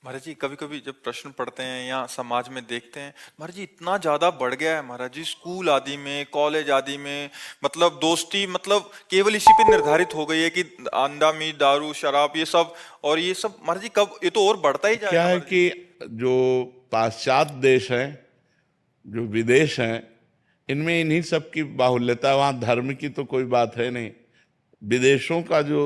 महाराज जी कभी कभी जब प्रश्न पढ़ते हैं या समाज में देखते हैं, महाराज जी इतना ज्यादा बढ़ गया है महाराज जी, स्कूल आदि में, कॉलेज आदि में, मतलब दोस्ती मतलब केवल इसी पे निर्धारित हो गई है कि अंडा मीट दारू शराब ये सब। और ये सब महाराज जी कब, ये तो और बढ़ता ही क्या जाएगा है महाराज जी। कि जो पाश्चात्य देश हैं, जो विदेश हैं, इनमें इन्हीं सब की बाहुल्यता है। वहाँ धर्म की तो कोई बात है नहीं। विदेशों का जो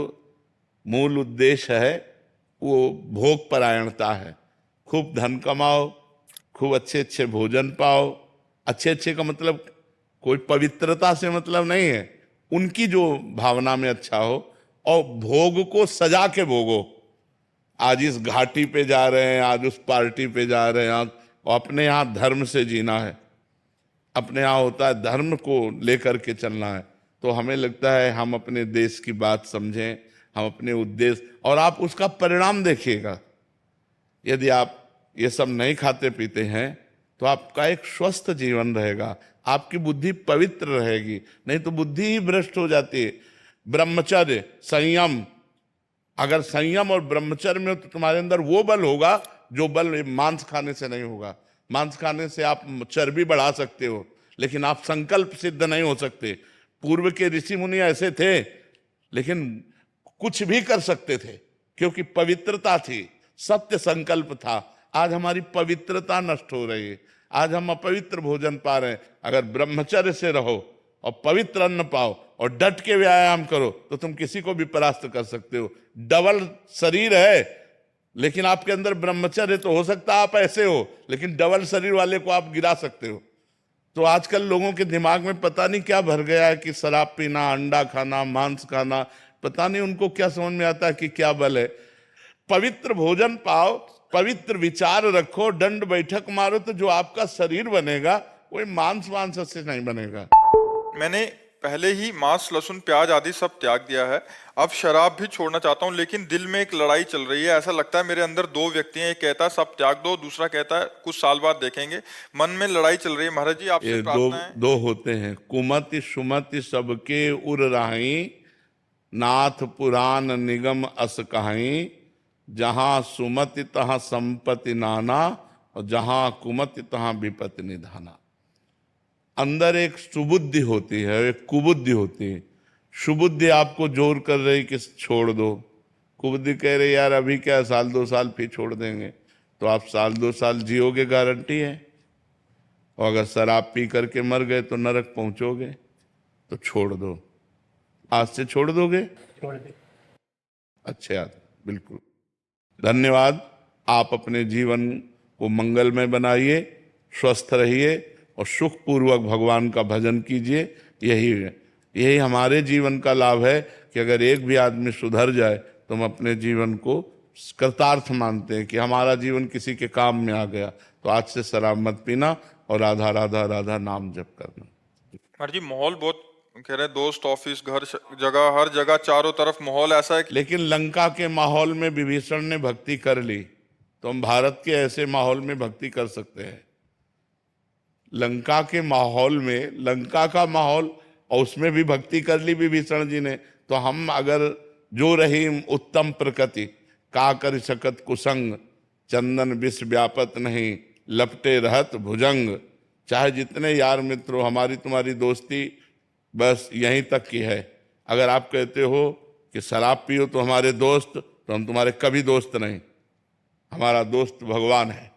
मूल उद्देश्य है वो भोग परायणता है। खूब धन कमाओ, खूब अच्छे अच्छे भोजन पाओ। अच्छे अच्छे का मतलब कोई पवित्रता से मतलब नहीं है, उनकी जो भावना में अच्छा हो। और भोग को सजा के भोगो। आज इस घाटी पे जा रहे हैं, आज उस पार्टी पे जा रहे हैं, आज और अपने यहाँ धर्म से जीना है। अपने यहाँ होता है धर्म को लेकर के चलना है। तो हमें लगता है हम अपने देश की बात समझें, हम अपने उद्देश्य, और आप उसका परिणाम देखिएगा। यदि आप ये सब नहीं खाते पीते हैं तो आपका एक स्वस्थ जीवन रहेगा, आपकी बुद्धि पवित्र रहेगी। नहीं तो बुद्धि ही भ्रष्ट हो जाती है। ब्रह्मचर्य, संयम, अगर संयम और ब्रह्मचर्य में हो तो तुम्हारे अंदर वो बल होगा जो बल मांस खाने से नहीं होगा। मांस खाने से आप चर्बी बढ़ा सकते हो, लेकिन आप संकल्प सिद्ध नहीं हो सकते। पूर्व के ऋषि मुनि ऐसे थे, लेकिन कुछ भी कर सकते थे क्योंकि पवित्रता थी, सत्य संकल्प था। आज हमारी पवित्रता नष्ट हो रही है, आज हम अपवित्र भोजन पा रहे हैं। अगर ब्रह्मचर्य से रहो और पवित्र अन्न पाओ और डट के व्यायाम करो तो तुम किसी को भी परास्त कर सकते हो। डबल शरीर है, लेकिन आपके अंदर ब्रह्मचर्य तो हो सकता है आप ऐसे हो, लेकिन डबल शरीर वाले को आप गिरा सकते हो। तो आजकल लोगों के दिमाग में पता नहीं क्या भर गया है कि शराब पीना, अंडा खाना, मांस खाना, पता नहीं उनको क्या समझ में आता है कि क्या बल है। पवित्र भोजन पाओ, पवित्र विचार रखो, दंड बैठक मारो, तो जो आपका शरीर बनेगा वो मांस वांस से नहीं बनेगा। मैंने पहले ही मांस लहसुन प्याज आदि सब त्याग दिया है, अब शराब भी छोड़ना चाहता हूँ, लेकिन दिल में एक लड़ाई चल रही है। ऐसा लगता है मेरे अंदर दो व्यक्ति हैं, एक कहता है सब त्याग दो, दूसरा कहता है कुछ साल बाद देखेंगे। मन में लड़ाई चल रही है महाराज जी, आपसे ये दो प्रार्थना है। दो होते हैं, कुमति सुमति सबके उर राही, नाथ पुराण निगम अस कहाई। जहां सुमति तहां संपत्ति नाना, और जहां कुमति तहां विपत्ति निधाना। अंदर एक सुबुद्धि होती है, एक कुबुद्धि होती है। सुबुद्धि आपको जोर कर रही कि छोड़ दो, कुबुद्धि कह रही यार अभी क्या, साल दो साल फिर छोड़ देंगे। तो आप साल दो साल जियोगे, गारंटी है। और अगर शराब पी करके मर गए तो नरक पहुंचोगे। तो छोड़ दो, आज से छोड़ दोगे। अच्छे आदमी, बिल्कुल। धन्यवाद। आप अपने जीवन को मंगलमय बनाइए, स्वस्थ रहिए और सुखपूर्वक भगवान का भजन कीजिए। यही यही हमारे जीवन का लाभ है कि अगर एक भी आदमी सुधर जाए तो हम अपने जीवन को कृतार्थ मानते हैं कि हमारा जीवन किसी के काम में आ गया। तो आज से शराब मत पीना और राधा राधा राधा नाम जप करना। महाराज जी माहौल बहुत, कह रहे हैं दोस्त ऑफिस घर जगह हर जगह चारों तरफ माहौल ऐसा है कि लेकिन लंका के माहौल में विभीषण ने भक्ति कर ली, तो हम भारत के ऐसे माहौल में भक्ति कर सकते हैं। लंका के माहौल में, लंका का माहौल, और उसमें भी भक्ति कर ली विभीषण जी ने। तो हम अगर जो रही उत्तम प्रकृति, का कर सकत कुसंग, चंदन विष व्यापत नहीं, लपटे रहत भुजंग। चाहे जितने यार मित्र हो, हमारी तुम्हारी दोस्ती बस यहीं तक की है। अगर आप कहते हो कि शराब पियो तो हमारे दोस्त, तो हम तुम्हारे कभी दोस्त नहीं। हमारा दोस्त भगवान है।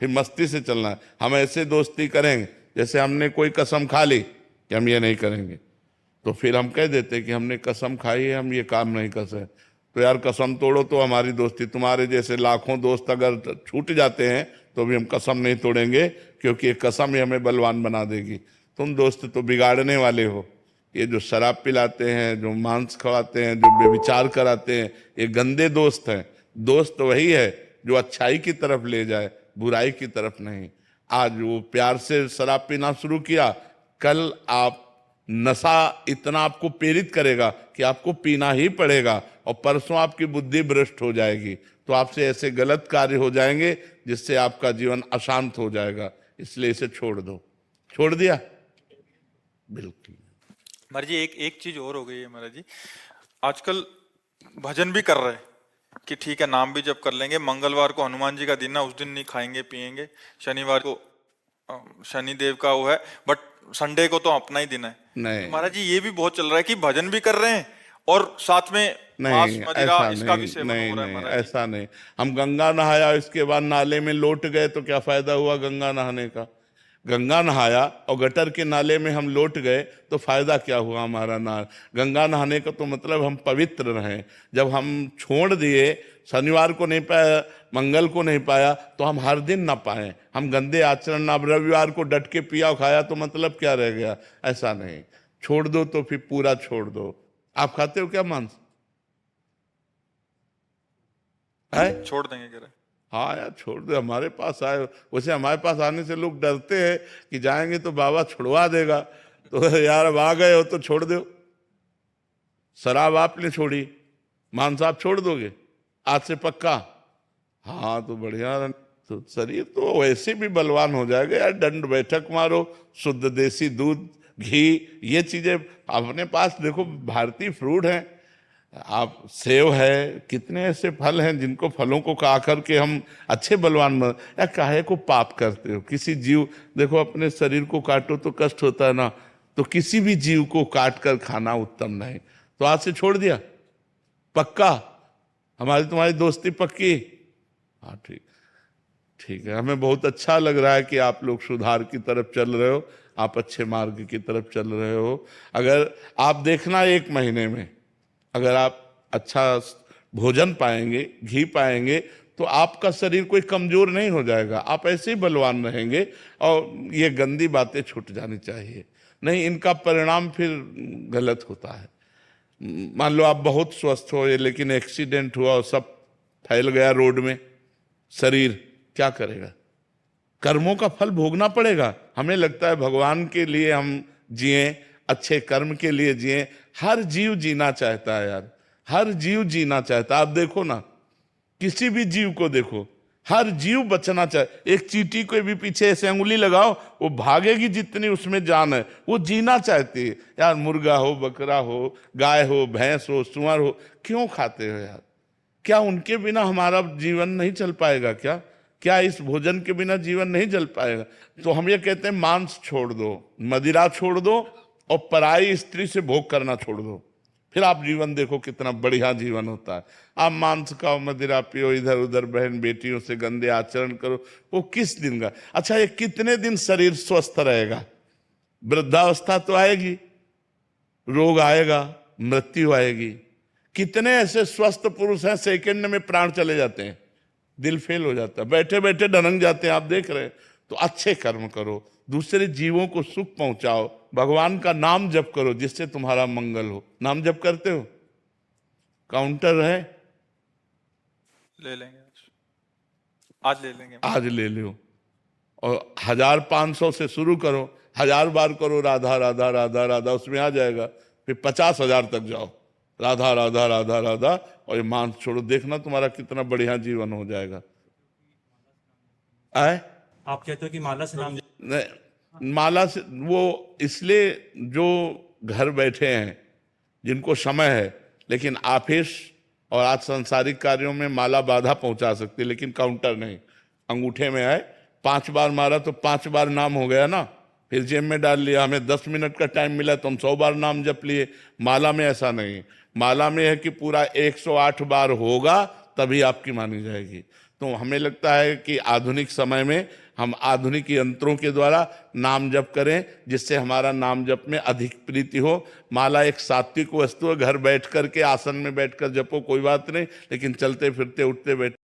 फिर मस्ती से चलना है। हम ऐसे दोस्ती करेंगे जैसे हमने कोई कसम खा ली कि हम ये नहीं करेंगे, तो फिर हम कह देते कि हमने कसम खाई है, हम ये काम नहीं कर सकते। तो यार कसम तोड़ो तो हमारी दोस्ती। तुम्हारे जैसे लाखों दोस्त अगर छूट जाते हैं तो भी हम कसम नहीं तोड़ेंगे, क्योंकि ये कसम ही हमें बलवान बना देगी। तुम दोस्त तो बिगाड़ने वाले हो। ये जो शराब पिलाते हैं, जो मांस खवाते हैं, जो बेविचार कराते हैं, ये गंदे दोस्त हैं। दोस्त वही है जो अच्छाई की तरफ ले जाए, बुराई की तरफ नहीं। आज वो प्यार से शराब पीना शुरू किया, कल आप नशा इतना आपको प्रेरित करेगा कि आपको पीना ही पड़ेगा, और परसों आपकी बुद्धि भ्रष्ट हो जाएगी। तो आपसे ऐसे गलत कार्य हो जाएंगे जिससे आपका जीवन अशांत हो जाएगा। इसलिए इसे छोड़ दो। छोड़ दिया? बिल्कुल। महाराज जी एक एक चीज और हो गई है महाराज जी, आजकल भजन भी कर रहे हैं, कि ठीक है नाम भी जप कर लेंगे, मंगलवार को हनुमान जी का दिन है, उस दिन नहीं खाएंगे पिएंगे, शनिवार को शनि देव का वो है, बट संडे को तो अपना ही दिन है। नहीं महाराज जी ये भी बहुत चल रहा है कि भजन भी कर रहे हैं और साथ में मांस नहीं, मदिरा ऐसा इसका भी नहीं, सेवन नहीं हो रहा है नहीं, महाराज जी। ऐसा नहीं। हम गंगा नहाया, इसके बाद नाले में लौट गए तो क्या फायदा हुआ गंगा नहाने का? गंगा नहाया और गटर के नाले में हम लौट गए तो फायदा क्या हुआ हमारा? ना गंगा नहाने का तो मतलब हम पवित्र रहें। जब हम छोड़ दिए, शनिवार को नहीं पाया, मंगल को नहीं पाया, तो हम हर दिन ना पाए, हम गंदे आचरण। अब रविवार को डट के पिया और खाया तो मतलब क्या रह गया? ऐसा नहीं, छोड़ दो तो फिर पूरा छोड़ दो। आप खाते हो क्या मांस? है? छोड़ देंगे कह रहे। हाँ यार छोड़ दो, हमारे पास आए। वैसे हमारे पास आने से लोग डरते हैं कि जाएंगे तो बाबा छुड़वा देगा, तो यार अब आ गए हो तो छोड़ दो। शराब आपने छोड़ी, मांस आप छोड़ दोगे आज से पक्का? हाँ तो बढ़िया, तो शरीर तो वैसे भी बलवान हो जाएगा यार। दंड बैठक मारो, शुद्ध देसी दूध, घी, ये चीजें अपने पास देखो। भारतीय फ्रूट है, आप सेव है, कितने ऐसे फल हैं जिनको फलों को खा करके हम अच्छे बलवान बन। या काहे को पाप करते हो? किसी जीव, देखो अपने शरीर को काटो तो कष्ट होता है ना, तो किसी भी जीव को काट कर खाना उत्तम नहीं। तो आज से छोड़ दिया पक्का? हमारी तुम्हारी दोस्ती पक्की? हाँ ठीक, ठीक है। हमें बहुत अच्छा लग रहा है कि आप लोग सुधार की तरफ चल रहे हो, आप अच्छे मार्ग की तरफ चल रहे हो। अगर आप देखना 1 महीने में अगर आप अच्छा भोजन पाएंगे, घी पाएंगे, तो आपका शरीर कोई कमजोर नहीं हो जाएगा, आप ऐसे ही बलवान रहेंगे। और ये गंदी बातें छूट जानी चाहिए, नहीं इनका परिणाम फिर गलत होता है। मान लो आप बहुत स्वस्थ हो, लेकिन एक्सीडेंट हुआ और सब फैल गया रोड में, शरीर क्या करेगा? कर्मों का फल भोगना पड़ेगा। हमें लगता है भगवान के लिए हम जिए, अच्छे कर्म के लिए जिए। हर जीव जीना चाहता है यार, हर जीव जीना चाहता है। आप देखो ना, किसी भी जीव को देखो, हर जीव बचना चाहे। एक चींटी को भी पीछे ऐसे अंगुली लगाओ, वो भागेगी जितनी उसमें जान है, वो जीना चाहती है यार। मुर्गा हो, बकरा हो, गाय हो, भैंस हो, सुअर हो, क्यों खाते हो यार? क्या उनके बिना हमारा जीवन नहीं चल पाएगा क्या? क्या इस भोजन के बिना जीवन नहीं चल पाएगा? तो हम ये कहते हैं मांस छोड़ दो, मदिरा छोड़ दो और पराई स्त्री से भोग करना छोड़ दो, फिर आप जीवन देखो कितना बढ़िया जीवन होता है। आप मांस खाओ, मदिरा पियो, इधर उधर बहन बेटियों से गंदे आचरण करो, वो किस दिन का? अच्छा ये कितने दिन शरीर स्वस्थ रहेगा? वृद्धावस्था तो आएगी, रोग आएगा, मृत्यु आएगी। कितने ऐसे स्वस्थ पुरुष हैं सेकंड में प्राण चले जाते हैं, दिल फेल हो जाता है, बैठे बैठे ढनक जाते हैं, आप देख रहे हैं। तो अच्छे कर्म करो, दूसरे जीवों को सुख पहुंचाओ, भगवान का नाम जप करो जिससे तुम्हारा मंगल हो। नाम जप करते हो? काउंटर है, ले लेंगे आज ले लेंगे। आज ले लो। और 1500 से शुरू करो, 1000 बार करो राधा राधा राधा राधा, उसमें आ जाएगा। फिर 50,000 तक जाओ, राधा राधा राधा राधा, और ये मांस छोड़ो, देखना तुम्हारा कितना बढ़िया जीवन हो जाएगा। आए आप कहते हो कि माला से नाम नहीं, माला से वो इसलिए जो घर बैठे हैं, जिनको समय है, लेकिन ऑफिस और आज सांसारिक कार्यों में माला बाधा पहुंचा सकती है, लेकिन काउंटर नहीं। अंगूठे में आए, 5 बार मारा तो 5 बार नाम हो गया ना, फिर जेब में डाल लिया। हमें 10 मिनट का टाइम मिला तो हम 100 बार नाम जप लिए। माला में ऐसा नहीं, माला में है कि पूरा 108 बार होगा तभी आपकी मानी जाएगी। तो हमें लगता है कि आधुनिक समय में हम आधुनिक यंत्रों के द्वारा नाम जप करें, जिससे हमारा नाम जप में अधिक प्रीति हो। माला एक सात्विक वस्तु है, घर बैठ करके आसन में बैठकर जपो कोई बात नहीं, लेकिन चलते फिरते उठते बैठते